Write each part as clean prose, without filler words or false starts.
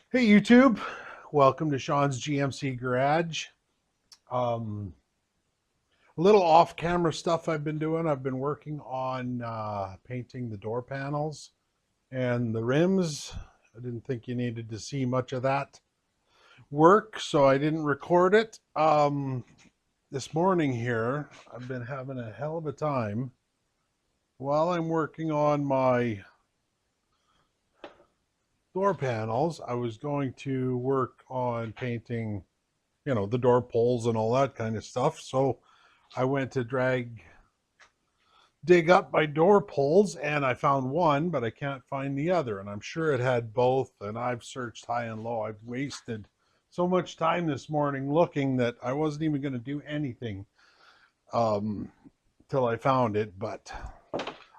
Hey YouTube, welcome to Shawn's GMC Garage. A little off-camera stuff I've been doing. I've been working on painting the door panels and the rims. I didn't think you needed to see much of that work, so I didn't record it. This morning here, I've been having a hell of a time while I'm working on my door panels. I was going to work on painting, the door pulls and all that kind of stuff. So I went to dig up my door pulls and I found one, but I can't find the other. And I'm sure it had both. And I've searched high and low. I've wasted so much time this morning looking that I wasn't even going to do anything till I found it. But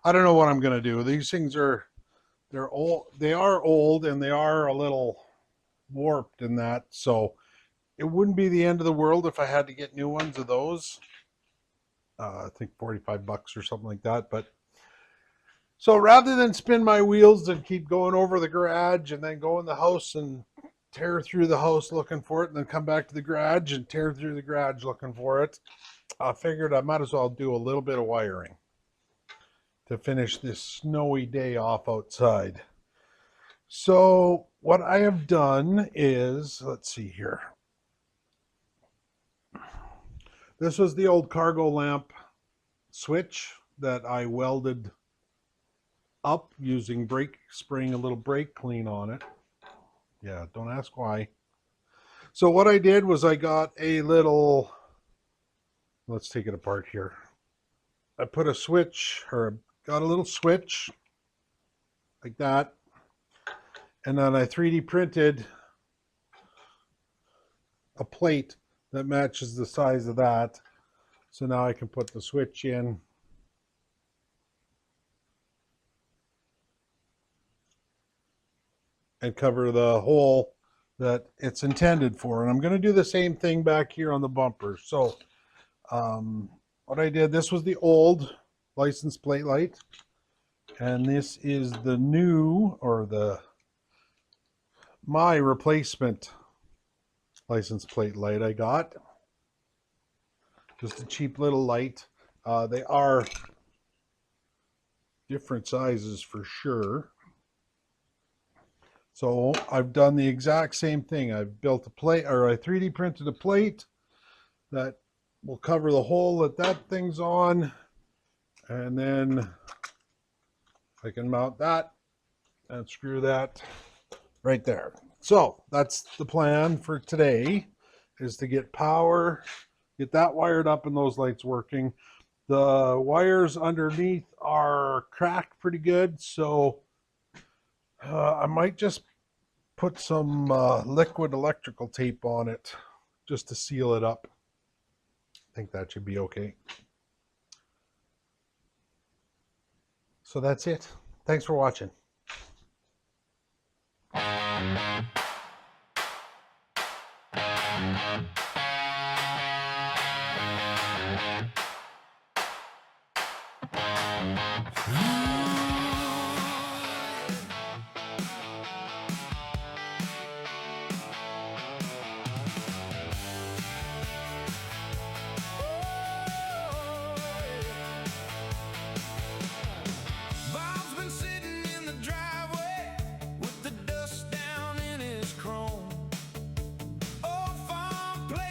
I don't know what I'm going to do. These things they're old. They are old and they are a little warped in that. So it wouldn't be the end of the world if I had to get new ones of those. I think 45 bucks or something like that. But so rather than spin my wheels and keep going over the garage and then go in the house and tear through the house looking for it and then come back to the garage and tear through the garage looking for it, I figured I might as well do a little bit of wiring to finish this snowy day off outside. So what I have done is, let's see here. This was the old cargo lamp switch that I welded up using spraying a little brake clean on it. Yeah, don't ask why. So what I did was I got a little, let's take it apart here. I put a switch, or got a little switch like that, and then I 3D printed a plate that matches the size of that. So now I can put the switch in and cover the hole that it's intended for. And I'm going to do the same thing back here on the bumper. So what I did, this was the old license plate light, and this is the new, or my replacement license plate light I got. Just a cheap little light. They are different sizes for sure. So I've done the exact same thing. I've built a plate, or I 3D printed a plate that will cover the hole that thing's on. And then I can mount that and screw that right there. So that's the plan for today, is to get power, get that wired up and those lights working. The wires underneath are cracked pretty good, so I might just put some liquid electrical tape on it just to seal it up. I think that should be okay. So that's it. Thanks for watching. Bob's been sitting in the driveway with the dust down in his chrome. Old farm play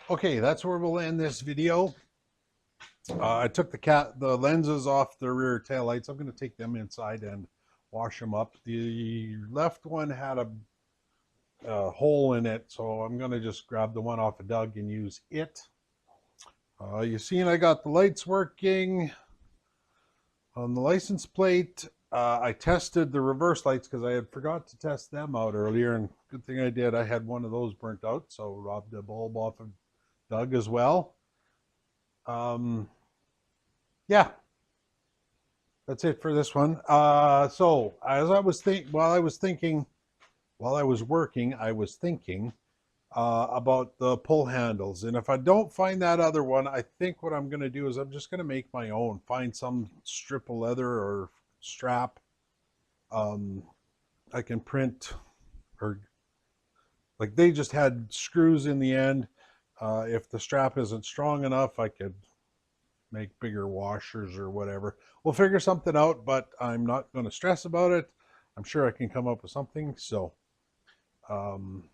Okay, that's where we'll end this video. I took the lenses off the rear taillights. I'm going to take them inside and wash them up. The left one had a hole in it, so I'm going to just grab the one off of Doug and use it. You seen I got the lights working on the license plate. I tested the reverse lights because I had forgot to test them out earlier, and good thing I did. I had one of those burnt out, so robbed the bulb off of Doug as well. Yeah, that's it for this one. So as I was while I was working, I was thinking about the pull handles. And if I don't find that other one, I think what I'm going to do is I'm just going to make my own. Find some strip of leather or strap. I can print, or like they just had screws in the end. If the strap isn't strong enough, I could make bigger washers or whatever. We'll figure something out, but I'm not going to stress about it. I'm sure I can come up with something. So, and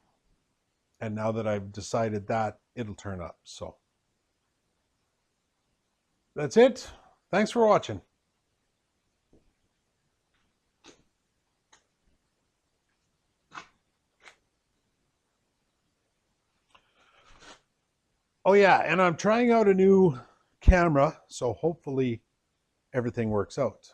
now that I've decided that, it'll turn up. So that's it. Thanks for watching. Oh yeah, and I'm trying out a new camera, so hopefully everything works out.